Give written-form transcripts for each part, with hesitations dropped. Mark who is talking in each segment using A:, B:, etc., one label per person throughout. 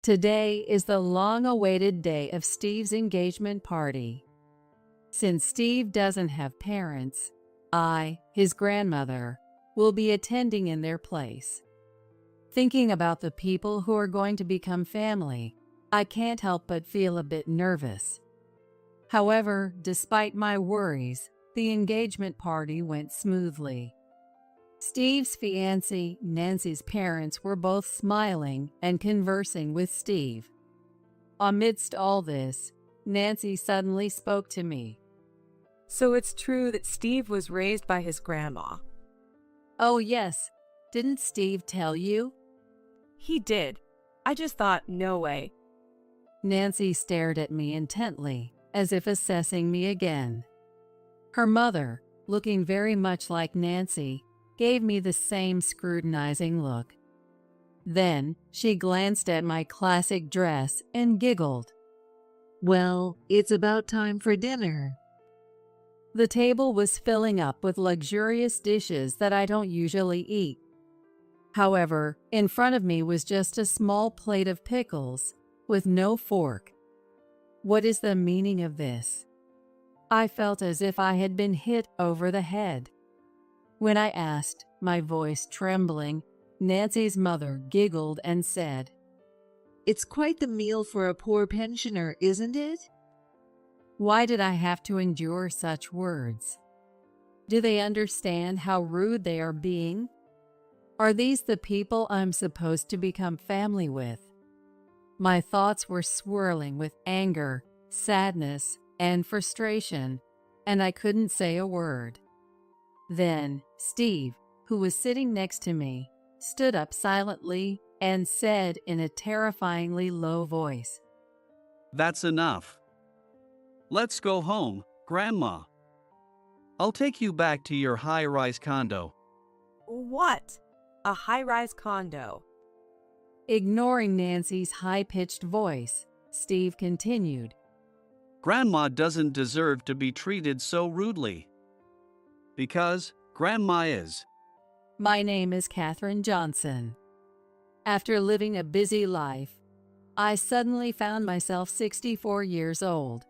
A: Today is the long-awaited day of Steve's engagement party. Since Steve doesn't have parents, I, his grandmother, will be attending in their place. Thinking about the people who are going to become family, I can't help but feel a bit nervous. However, despite my worries, the engagement party went smoothly. Steve's fiancée, Nancy's parents were both smiling and conversing with Steve. Amidst all this, Nancy suddenly spoke to me.
B: So it's true that Steve was raised by his grandma.
A: Oh yes, didn't Steve tell you?
B: He did. I just thought, no way.
A: Nancy stared at me intently, as if assessing me again. Her mother, looking very much like Nancy, gave me the same scrutinizing look. Then she glanced at my classic dress and giggled.
C: Well, it's about time for dinner.
A: The table was filling up with luxurious dishes that I don't usually eat. However, in front of me was just a small plate of pickles with no fork. What is the meaning of this? I felt as if I had been hit over the head. When I asked, my voice trembling, Nancy's mother giggled and said,
C: It's quite the meal for a poor pensioner, isn't it?
A: Why did I have to endure such words? Do they understand how rude they are being? Are these the people I'm supposed to become family with? My thoughts were swirling with anger, sadness, and frustration, and I couldn't say a word. Then Steve, who was sitting next to me, stood up silently and said in a terrifyingly low voice,
D: That's enough. Let's go home, Grandma. I'll take you back to your high-rise condo.
B: What? A high-rise condo?
A: Ignoring Nancy's high-pitched voice, Steve continued,
D: Grandma doesn't deserve to be treated so rudely. Because Grandma is.
A: My name is Katherine Johnson. After living a busy life, I suddenly found myself 64 years old.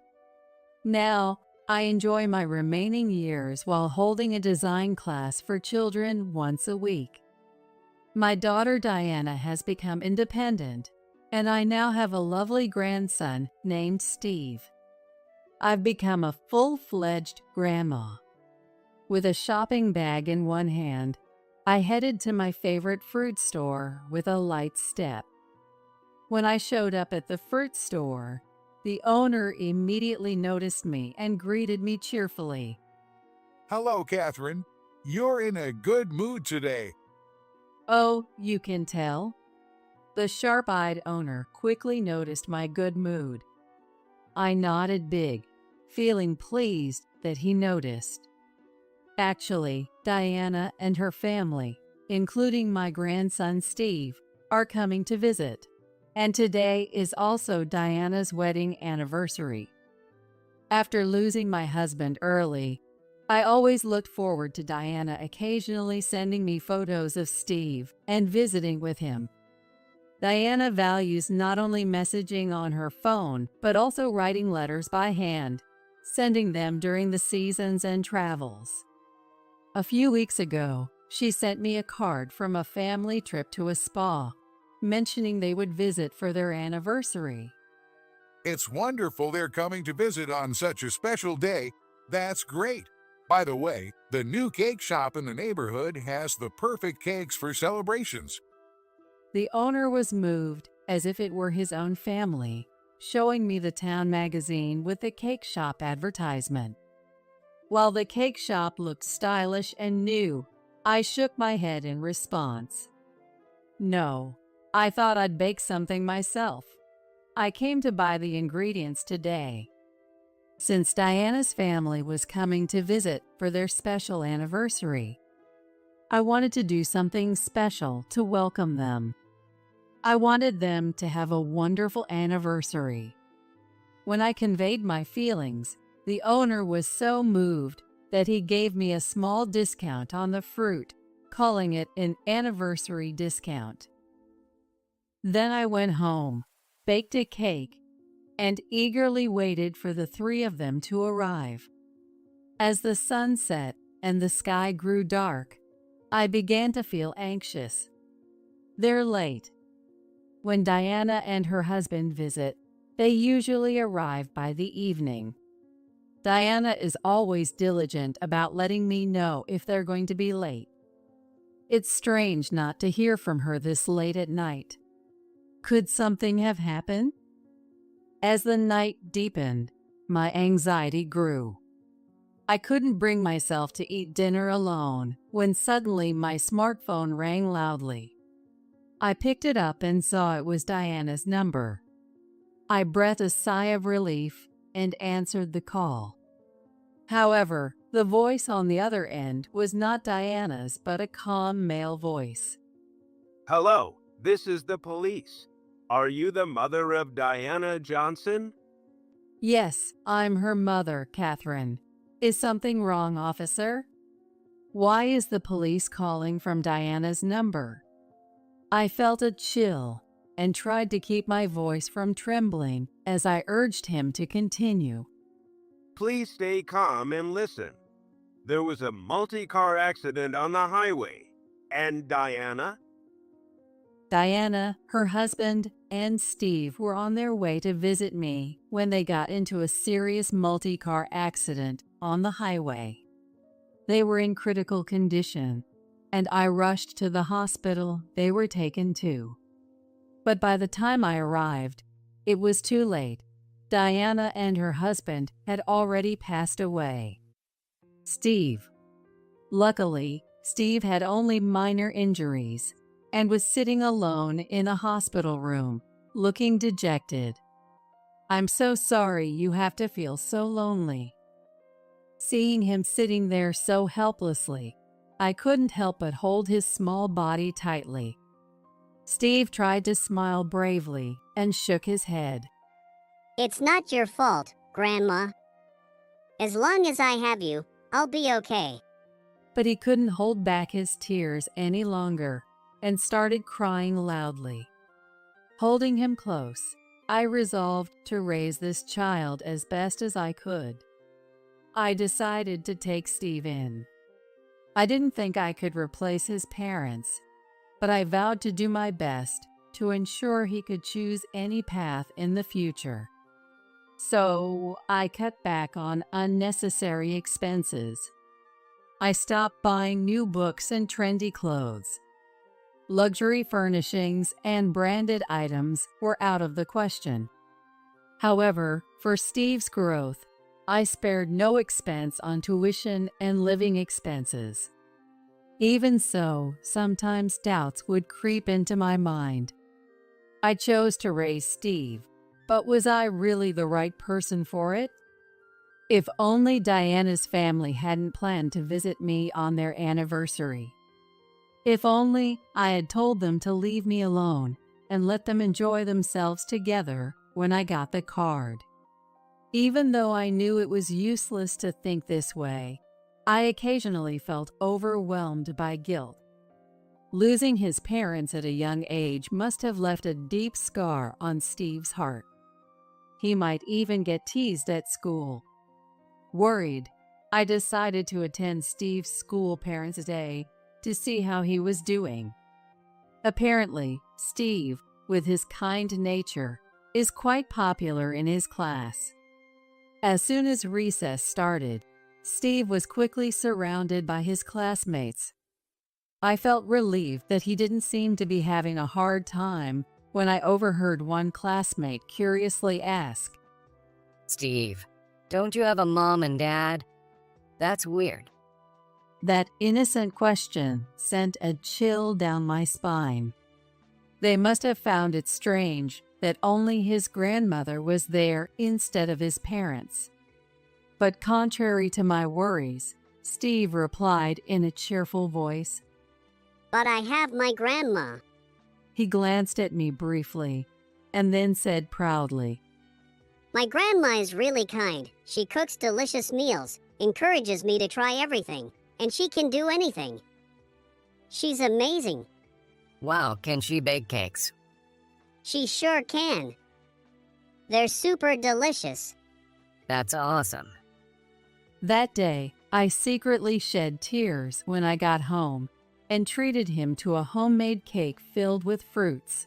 A: Now, I enjoy my remaining years while holding a design class for children once a week. My daughter Diana has become independent, and I now have a lovely grandson named Steve. I've become a full-fledged grandma. With a shopping bag in one hand, I headed to my favorite fruit store with a light step. When I showed up at the fruit store, the owner immediately noticed me and greeted me cheerfully.
E: Hello, Catherine. You're in a good mood today.
A: Oh, you can tell? The sharp-eyed owner quickly noticed my good mood. I nodded big, feeling pleased that he noticed. Actually, Diana and her family, including my grandson Steve, are coming to visit. And today is also Diana's wedding anniversary. After losing my husband early, I always looked forward to Diana occasionally sending me photos of Steve and visiting with him. Diana values not only messaging on her phone, but also writing letters by hand, sending them during the seasons and travels. A few weeks ago, she sent me a card from a family trip to a spa, mentioning they would visit for their anniversary.
E: It's wonderful they're coming to visit on such a special day. That's great. By the way, the new cake shop in the neighborhood has the perfect cakes for celebrations.
A: The owner was moved, as if it were his own family, showing me the town magazine with the cake shop advertisement. While the cake shop looked stylish and new, I shook my head in response. No, I thought I'd bake something myself. I came to buy the ingredients today. Since Diana's family was coming to visit for their special anniversary, I wanted to do something special to welcome them. I wanted them to have a wonderful anniversary. When I conveyed my feelings, the owner was so moved that he gave me a small discount on the fruit, calling it an anniversary discount. Then I went home, baked a cake, and eagerly waited for the three of them to arrive. As the sun set and the sky grew dark, I began to feel anxious. They're late. When Diana and her husband visit, they usually arrive by the evening. Diana is always diligent about letting me know if they're going to be late. It's strange not to hear from her this late at night. Could something have happened? As the night deepened, my anxiety grew. I couldn't bring myself to eat dinner alone when suddenly my smartphone rang loudly. I picked it up and saw it was Diana's number. I breathed a sigh of relief and answered the call. However, the voice on the other end was not Diana's but a calm male voice.
F: Hello, this is the police. Are you the mother of Diana Johnson?
A: Yes, I'm her mother, Catherine. Is something wrong, officer? Why is the police calling from Diana's number? I felt a chill and tried to keep my voice from trembling as I urged him to continue.
F: Please stay calm and listen. There was a multi-car accident on the highway. And Diana?
A: Diana, her husband, and Steve were on their way to visit me when they got into a serious multi-car accident on the highway. They were in critical condition, and I rushed to the hospital they were taken to. But by the time I arrived, it was too late. Diana and her husband had already passed away. Steve. Luckily, Steve had only minor injuries and was sitting alone in a hospital room, looking dejected. I'm so sorry you have to feel so lonely. Seeing him sitting there so helplessly, I couldn't help but hold his small body tightly. Steve tried to smile bravely and shook his head.
G: It's not your fault, Grandma. As long as I have you, I'll be okay.
A: But he couldn't hold back his tears any longer and started crying loudly. Holding him close, I resolved to raise this child as best as I could. I decided to take Steve in. I didn't think I could replace his parents, but I vowed to do my best to ensure he could choose any path in the future. So I cut back on unnecessary expenses. I stopped buying new books and trendy clothes. Luxury furnishings and branded items were out of the question. However, for Steve's growth, I spared no expense on tuition and living expenses. Even so, sometimes doubts would creep into my mind. I chose to raise Steve, but was I really the right person for it? If only Diana's family hadn't planned to visit me on their anniversary. If only I had told them to leave me alone and let them enjoy themselves together when I got the card. Even though I knew it was useless to think this way, I occasionally felt overwhelmed by guilt. Losing his parents at a young age must have left a deep scar on Steve's heart. He might even get teased at school. Worried, I decided to attend Steve's school Parents' Day to see how he was doing. Apparently, Steve, with his kind nature, is quite popular in his class. As soon as recess started, Steve was quickly surrounded by his classmates. I felt relieved that he didn't seem to be having a hard time when I overheard one classmate curiously ask,
H: Steve, don't you have a mom and dad? That's weird.
A: That innocent question sent a chill down my spine. They must have found it strange that only his grandmother was there instead of his parents. But contrary to my worries, Steve replied in a cheerful voice.
G: But I have my grandma.
A: He glanced at me briefly and then said proudly,
G: My grandma is really kind. She cooks delicious meals, encourages me to try everything, and she can do anything. She's amazing.
H: Wow, can she bake cakes?
G: She sure can. They're super delicious.
H: That's awesome.
A: That day, I secretly shed tears when I got home and treated him to a homemade cake filled with fruits.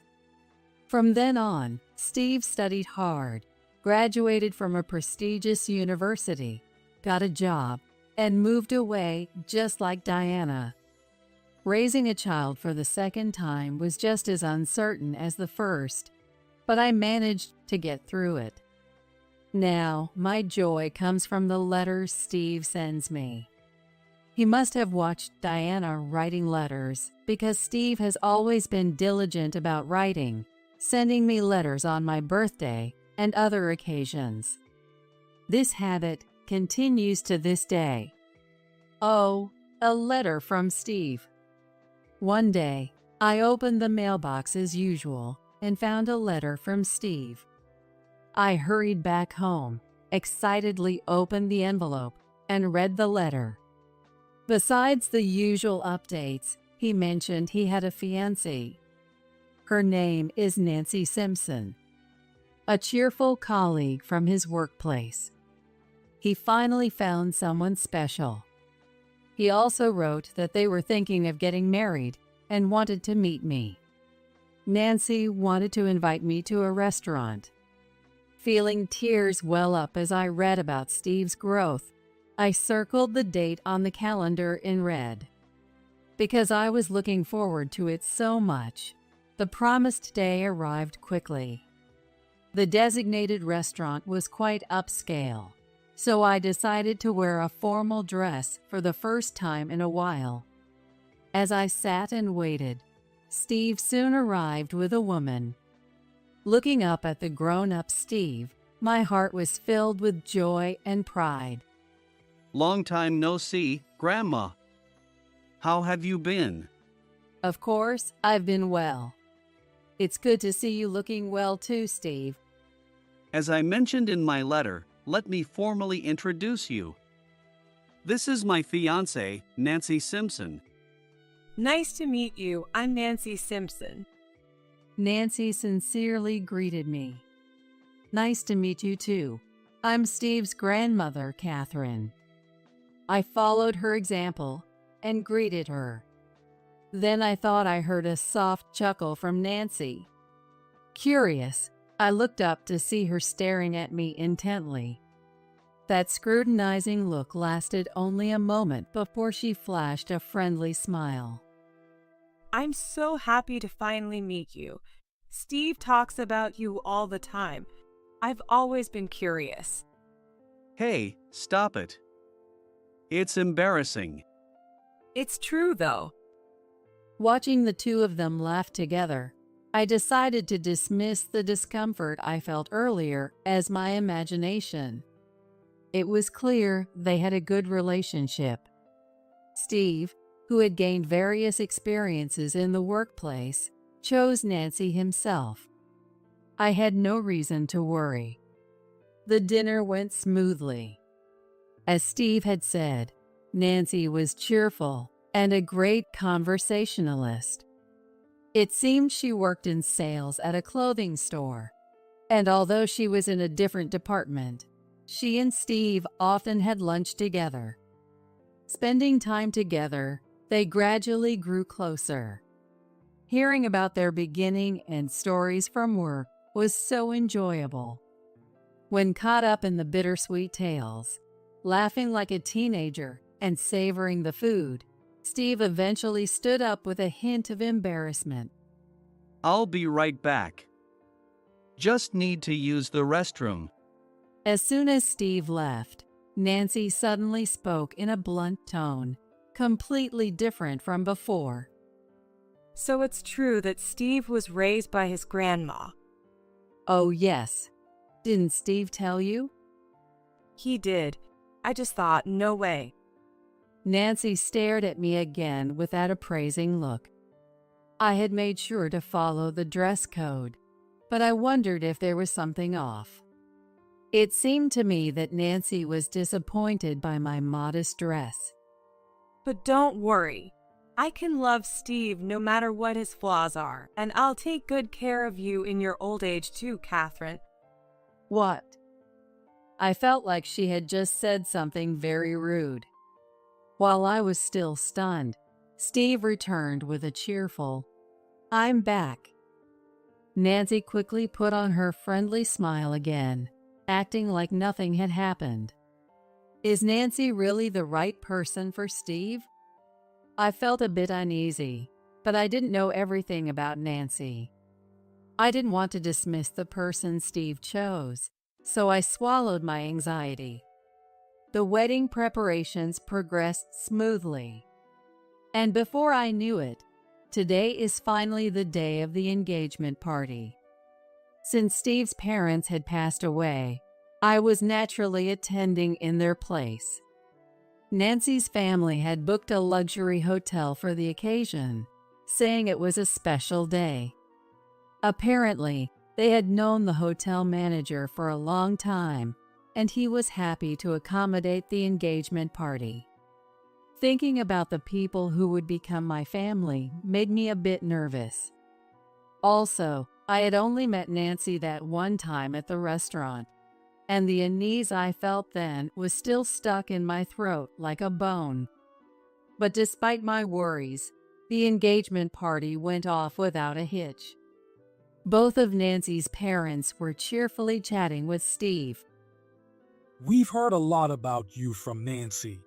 A: From then on, Steve studied hard, graduated from a prestigious university, got a job, and moved away just like Diana. Raising a child for the second time was just as uncertain as the first, but I managed to get through it. Now, my joy comes from the letters Steve sends me. He must have watched Diana writing letters because Steve has always been diligent about writing, sending me letters on my birthday and other occasions. This habit continues to this day. Oh, a letter from Steve. One day, I opened the mailbox as usual and found a letter from Steve. I hurried back home, excitedly opened the envelope, and read the letter. Besides the usual updates, he mentioned he had a fiancée. Her name is Nancy Simpson, a cheerful colleague from his workplace. He finally found someone special. He also wrote that they were thinking of getting married and wanted to meet me. Nancy wanted to invite me to a restaurant. Feeling tears well up as I read about Steve's growth, I circled the date on the calendar in red. Because I was looking forward to it so much, the promised day arrived quickly. The designated restaurant was quite upscale, so I decided to wear a formal dress for the first time in a while. As I sat and waited, Steve soon arrived with a woman. Looking up at the grown-up Steve, my heart was filled with joy and pride.
D: Long time no see, Grandma. How have you been?
A: Of course, I've been well. It's good to see you looking well too, Steve.
D: As I mentioned in my letter, let me formally introduce you. This is my fiancée, Nancy Simpson.
B: Nice to meet you. I'm Nancy Simpson.
A: Nancy sincerely greeted me. Nice to meet you too. I'm Steve's grandmother, Catherine. I followed her example and greeted her. Then I thought I heard a soft chuckle from Nancy. Curious, I looked up to see her staring at me intently. That scrutinizing look lasted only a moment before she flashed a friendly smile.
B: I'm so happy to finally meet you. Steve talks about you all the time. I've always been curious.
D: Hey, stop it. It's embarrassing.
B: It's true, though.
A: Watching the two of them laugh together, I decided to dismiss the discomfort I felt earlier as my imagination. It was clear they had a good relationship. Steve, who had gained various experiences in the workplace, chose Nancy himself. I had no reason to worry. The dinner went smoothly. As Steve had said, Nancy was cheerful and a great conversationalist. It seemed she worked in sales at a clothing store, and although she was in a different department, she and Steve often had lunch together. Spending time together, they gradually grew closer. Hearing about their beginning and stories from work was so enjoyable. When caught up in the bittersweet tales, laughing like a teenager and savoring the food, Steve eventually stood up with a hint of embarrassment.
D: I'll be right back. Just need to use the restroom.
A: As soon as Steve left, Nancy suddenly spoke in a blunt tone, completely different from before.
B: So it's true that Steve was raised by his grandma.
A: Oh, yes. Didn't Steve tell you?
B: He did. I just thought, no way.
A: Nancy stared at me again with that appraising look. I had made sure to follow the dress code, but I wondered if there was something off. It seemed to me that Nancy was disappointed by my modest dress.
B: But don't worry. I can love Steve no matter what his flaws are, and I'll take good care of you in your old age too, Catherine.
A: What? I felt like she had just said something very rude. While I was still stunned, Steve returned with a cheerful, "I'm back." Nancy quickly put on her friendly smile again, acting like nothing had happened. Is Nancy really the right person for Steve? I felt a bit uneasy, but I didn't know everything about Nancy. I didn't want to dismiss the person Steve chose, so I swallowed my anxiety. The wedding preparations progressed smoothly. And before I knew it, today is finally the day of the engagement party. Since Steve's parents had passed away, I was naturally attending in their place. Nancy's family had booked a luxury hotel for the occasion, saying it was a special day. Apparently, they had known the hotel manager for a long time, and he was happy to accommodate the engagement party. Thinking about the people who would become my family made me a bit nervous. Also, I had only met Nancy that one time at the restaurant, and the unease I felt then was still stuck in my throat like a bone. But despite my worries, the engagement party went off without a hitch. Both of Nancy's parents were cheerfully chatting with Steve.
I: We've heard a lot about you from Nancy.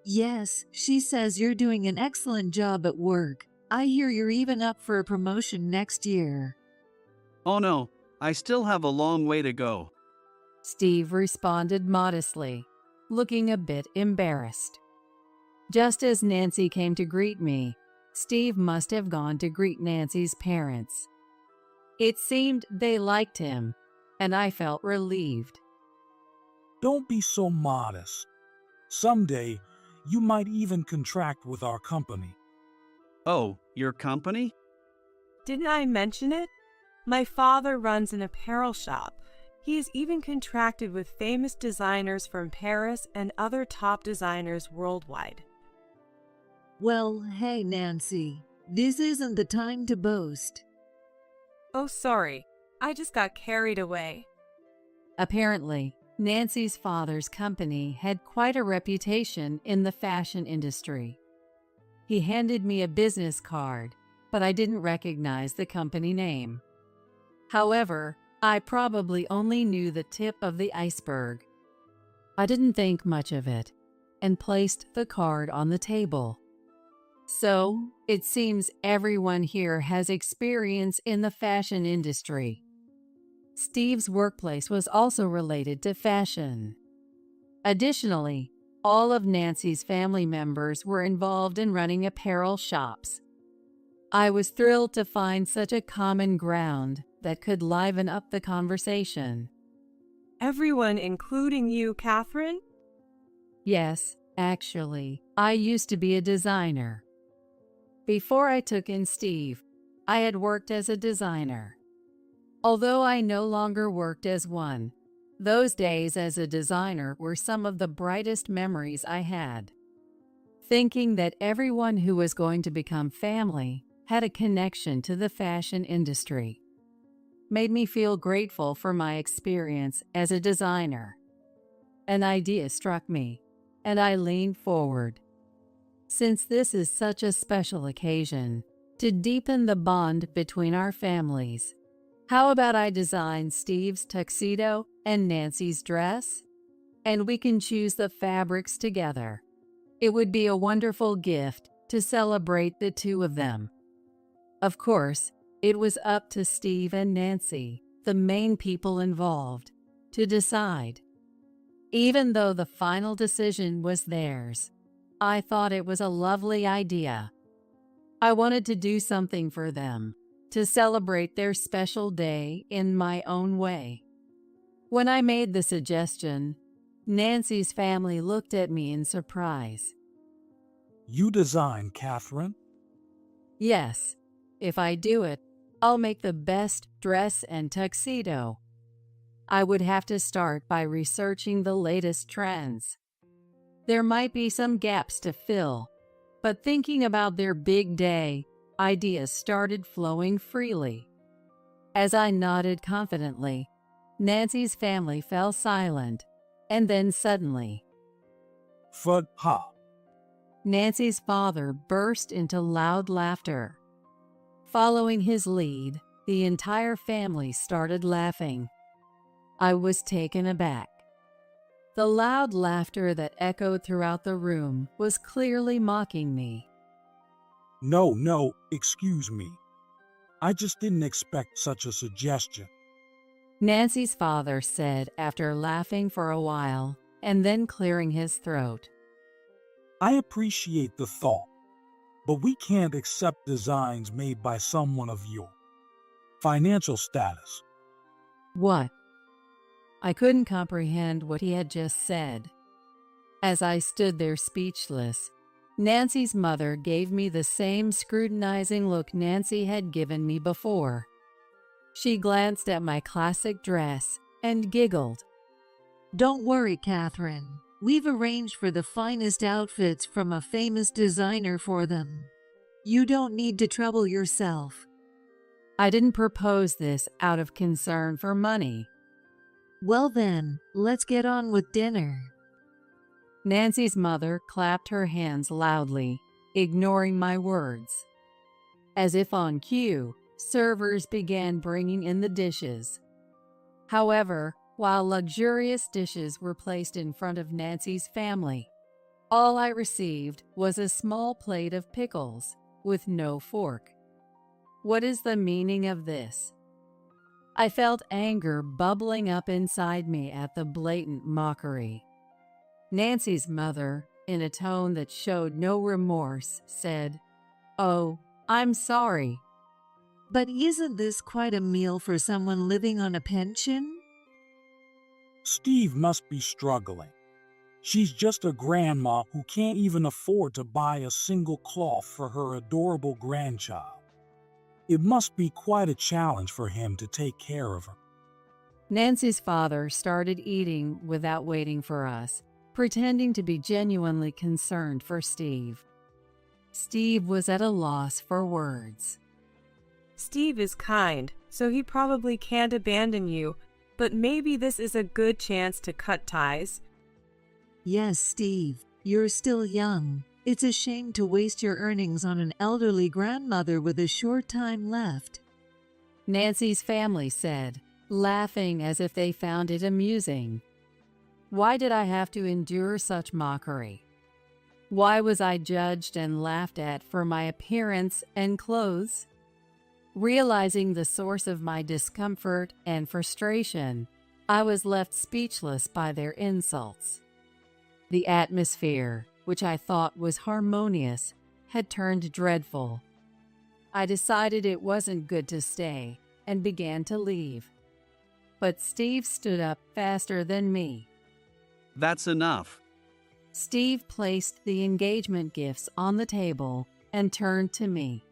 C: Yes, she says you're doing an excellent job at work. I hear you're even up for a promotion next year.
D: Oh no, I still have a long way to go.
A: Steve responded modestly, looking a bit embarrassed. Just as Nancy came to greet me, Steve must have gone to greet Nancy's parents. It seemed they liked him, and I felt relieved.
I: Don't be so modest. Someday, you might even contract with our company.
D: Oh, your company?
B: Didn't I mention it? My father runs an apparel shop. He is even contracted with famous designers from Paris and other top designers worldwide.
C: Well, hey, Nancy, this isn't the time to boast.
B: Oh, sorry. I just got carried away.
A: Apparently, Nancy's father's company had quite a reputation in the fashion industry. He handed me a business card, but I didn't recognize the company name. However, I probably only knew the tip of the iceberg. I didn't think much of it and placed the card on the table. So, it seems everyone here has experience in the fashion industry. Steve's workplace was also related to fashion. Additionally, all of Nancy's family members were involved in running apparel shops. I was thrilled to find such a common ground that could liven up the conversation.
B: Everyone, including you, Catherine?
A: Yes, actually, I used to be a designer. Before I took in Steve, I had worked as a designer. Although I no longer worked as one, those days as a designer were some of the brightest memories I had. Thinking that everyone who was going to become family had a connection to the fashion industry made me feel grateful for my experience as a designer. An idea struck me, and I leaned forward. Since this is such a special occasion, to deepen the bond between our families, how about I design Steve's tuxedo and Nancy's dress? And we can choose the fabrics together. It would be a wonderful gift to celebrate the two of them. Of course, it was up to Steve and Nancy, the main people involved, to decide. Even though the final decision was theirs, I thought it was a lovely idea. I wanted to do something for them, to celebrate their special day in my own way. When I made the suggestion, Nancy's family looked at me in surprise.
I: You design, Catherine?
A: Yes, if I do it, I'll make the best dress and tuxedo. I would have to start by researching the latest trends. There might be some gaps to fill, but thinking about their big day, ideas started flowing freely. As I nodded confidently, Nancy's family fell silent, and then suddenly,
I: Fud ha.
A: Nancy's father burst into loud laughter. Following his lead, the entire family started laughing. I was taken aback. The loud laughter that echoed throughout the room was clearly mocking me.
I: No, excuse me. I just didn't expect such a suggestion.
A: Nancy's father said after laughing for a while and then clearing his throat.
I: I appreciate the thought, but we can't accept designs made by someone of your financial status.
A: What? I couldn't comprehend what he had just said. As I stood there speechless, Nancy's mother gave me the same scrutinizing look Nancy had given me before. She glanced at my classic dress and giggled.
C: Don't worry, Catherine. We've arranged for the finest outfits from a famous designer for them. You don't need to trouble yourself.
A: I didn't propose this out of concern for money.
C: Well then, let's get on with dinner.
A: Nancy's mother clapped her hands loudly, ignoring my words. As if on cue, servers began bringing in the dishes. However, while luxurious dishes were placed in front of Nancy's family, all I received was a small plate of pickles with no fork. What is the meaning of this? I felt anger bubbling up inside me at the blatant mockery. Nancy's mother, in a tone that showed no remorse, said, "Oh, I'm sorry."
C: But isn't this quite a meal for someone living on a pension?
I: Steve must be struggling. She's just a grandma who can't even afford to buy a single cloth for her adorable grandchild. It must be quite a challenge for him to take care of her.
A: Nancy's father started eating without waiting for us, pretending to be genuinely concerned for Steve. Steve was at a loss for words.
B: Steve is kind, so he probably can't abandon you, but maybe this is a good chance to cut ties.
C: Yes, Steve, you're still young. It's a shame to waste your earnings on an elderly grandmother with a short time left.
A: Nancy's family said, laughing as if they found it amusing. Why did I have to endure such mockery? Why was I judged and laughed at for my appearance and clothes? Realizing the source of my discomfort and frustration, I was left speechless by their insults. The atmosphere, which I thought was harmonious, had turned dreadful. I decided it wasn't good to stay and began to leave. But Steve stood up faster than me.
D: That's enough.
A: Steve placed the engagement gifts on the table and turned to me.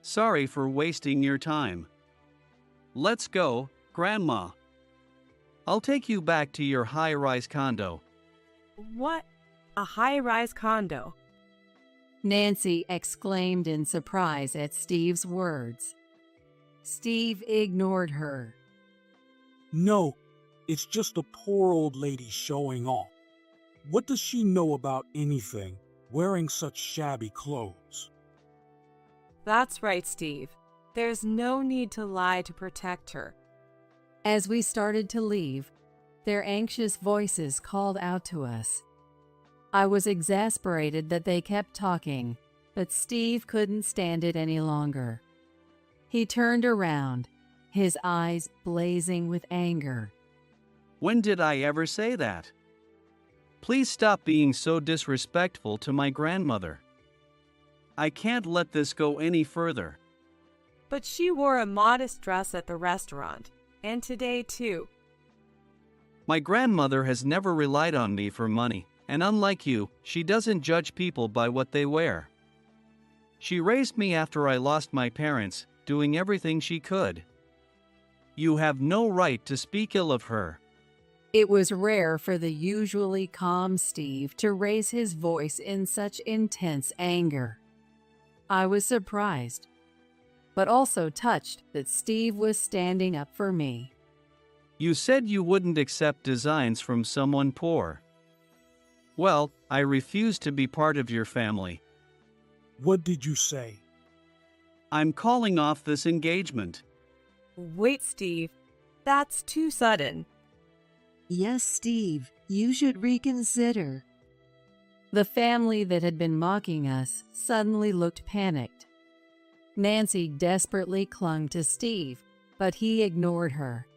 D: Sorry for wasting your time. Let's go, Grandma. I'll take you back to your high-rise condo.
B: What? A high-rise condo?
A: Nancy exclaimed in surprise at Steve's words. Steve ignored her.
I: No, it's just a poor old lady showing off. What does she know about anything, wearing such shabby clothes?
B: That's right, Steve. There's no need to lie to protect her.
A: As we started to leave, their anxious voices called out to us. I was exasperated that they kept talking, but Steve couldn't stand it any longer. He turned around, his eyes blazing with anger.
D: When did I ever say that? Please stop being so disrespectful to my grandmother. I can't let this go any further.
B: But she wore a modest dress at the restaurant, and today too.
D: My grandmother has never relied on me for money, and unlike you, she doesn't judge people by what they wear. She raised me after I lost my parents, doing everything she could. You have no right to speak ill of her.
A: It was rare for the usually calm Steve to raise his voice in such intense anger. I was surprised, but also touched that Steve was standing up for me.
D: You said you wouldn't accept designs from someone poor. Well, I refuse to be part of your family.
I: What did you say?
D: I'm calling off this engagement.
B: Wait, Steve. That's too sudden.
C: Yes, Steve, you should reconsider.
A: The family that had been mocking us suddenly looked panicked. Nancy desperately clung to Steve, but he ignored her.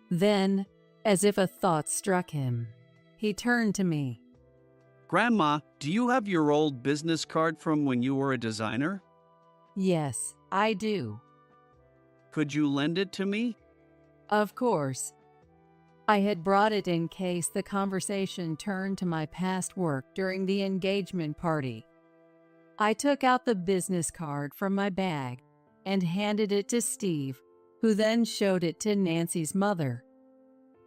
A: Then, as if a thought struck him, he turned to me.
D: Grandma, do you have your old business card from when you were a designer?
A: Yes, I do.
D: Could you lend it to me?
A: Of course. I had brought it in case the conversation turned to my past work during the engagement party. I took out the business card from my bag and handed it to Steve, who then showed it to Nancy's mother.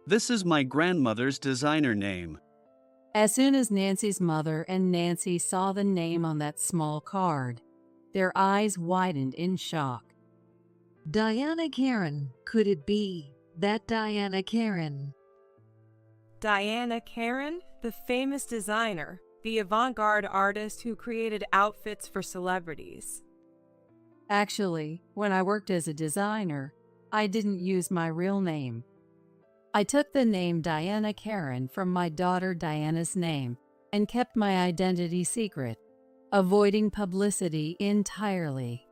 D: This is my grandmother's designer name.
A: As soon as Nancy's mother and Nancy saw the name on that small card, their eyes widened in shock.
C: Diana Karen, could it be that Diana Karen?
B: Diana Karen, the famous designer, the avant-garde artist who created outfits for celebrities.
A: Actually, when I worked as a designer, I didn't use my real name. I took the name Diana Karen from my daughter Diana's name and kept my identity secret, avoiding publicity entirely.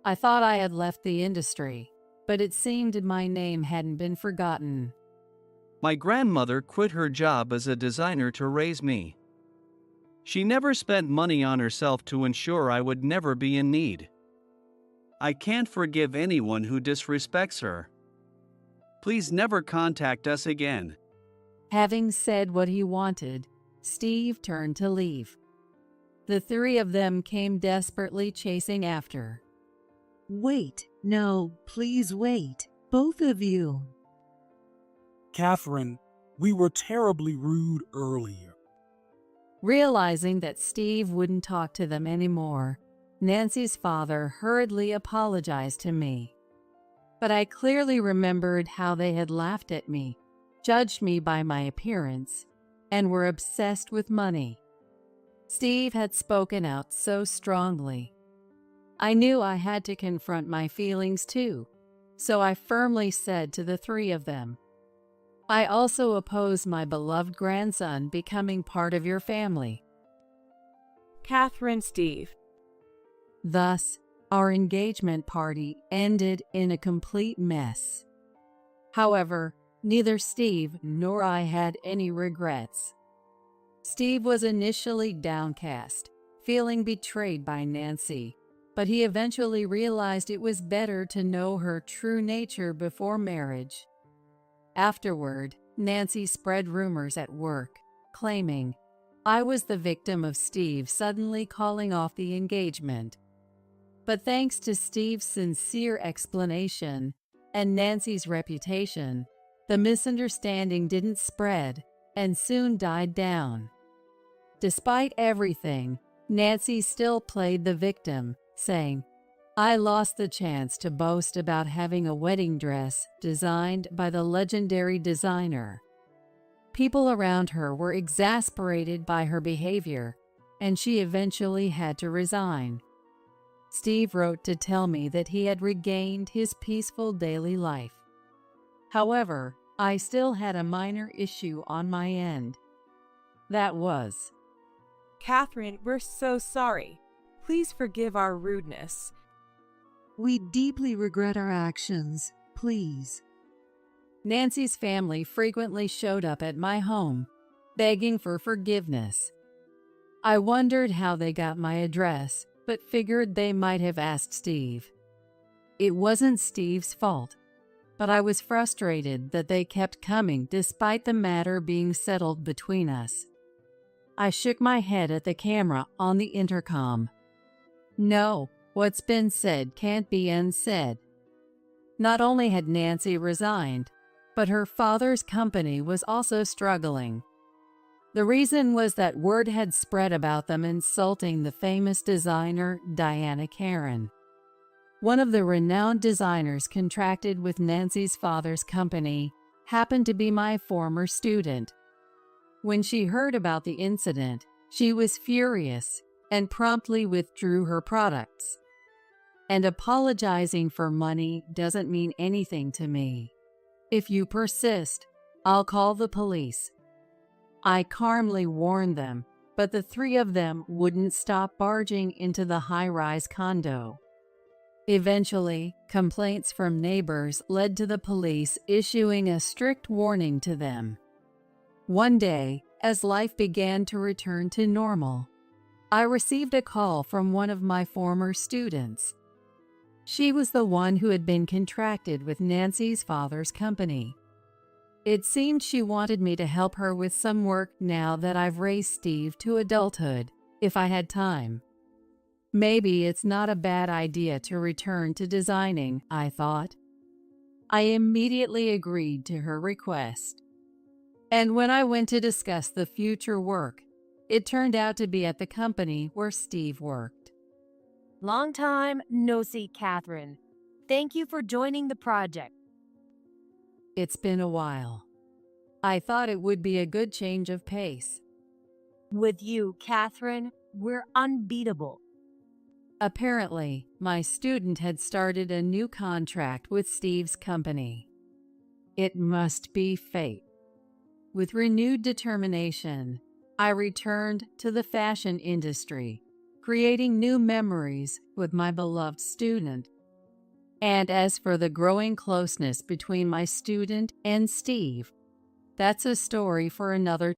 A: I thought I had left the industry, but it seemed my name hadn't been forgotten.
D: My grandmother quit her job as a designer to raise me. She never spent money on herself to ensure I would never be in need. I can't forgive anyone who disrespects her. Please never contact us again.
A: Having said what he wanted, Steve turned to leave. The three of them came desperately chasing after.
C: Wait, no, please wait, both of you.
I: Catherine, we were terribly rude earlier.
A: Realizing that Steve wouldn't talk to them anymore, Nancy's father hurriedly apologized to me. But I clearly remembered how they had laughed at me, judged me by my appearance, and were obsessed with money. Steve had spoken out so strongly. I knew I had to confront my feelings too, so I firmly said to the three of them, I also oppose my beloved grandson becoming part of your family.
B: Catherine, Steve.
A: Thus, our engagement party ended in a complete mess. However, neither Steve nor I had any regrets. Steve was initially downcast, feeling betrayed by Nancy, but he eventually realized it was better to know her true nature before marriage. Afterward, Nancy spread rumors at work, claiming I was the victim of Steve suddenly calling off the engagement. But thanks to Steve's sincere explanation and Nancy's reputation, the misunderstanding didn't spread and soon died down. Despite everything, Nancy still played the victim, saying, I lost the chance to boast about having a wedding dress designed by the legendary designer. People around her were exasperated by her behavior, and she eventually had to resign. Steve wrote to tell me that he had regained his peaceful daily life. However, I still had a minor issue on my end. That was,
B: Catherine, we're so sorry. Please forgive our rudeness.
C: We deeply regret our actions, please.
A: Nancy's family frequently showed up at my home, begging for forgiveness. I wondered how they got my address, but figured they might have asked Steve. It wasn't Steve's fault, but I was frustrated that they kept coming despite the matter being settled between us. I shook my head at the camera on the intercom. No, what's been said can't be unsaid. Not only had Nancy resigned, but her father's company was also struggling. The reason was that word had spread about them insulting the famous designer Diana Karen. One of the renowned designers contracted with Nancy's father's company happened to be my former student. When she heard about the incident, she was furious and promptly withdrew her products. And apologizing for money doesn't mean anything to me. If you persist, I'll call the police. I calmly warned them, but the three of them wouldn't stop barging into the high-rise condo. Eventually, complaints from neighbors led to the police issuing a strict warning to them. One day, as life began to return to normal, I received a call from one of my former students. She was the one who had been contracted with Nancy's father's company. It seemed she wanted me to help her with some work now that I've raised Steve to adulthood, if I had time. Maybe it's not a bad idea to return to designing, I thought. I immediately agreed to her request. And when I went to discuss the future work, it turned out to be at the company where Steve worked.
J: Long time no see, Catherine. Thank you for joining the project.
A: It's been a while. I thought it would be a good change of pace.
J: With you, Catherine, we're unbeatable.
A: Apparently, my student had started a new contract with Steve's company. It must be fate. With renewed determination, I returned to the fashion industry, creating new memories with my beloved student. And as for the growing closeness between my student and Steve, that's a story for another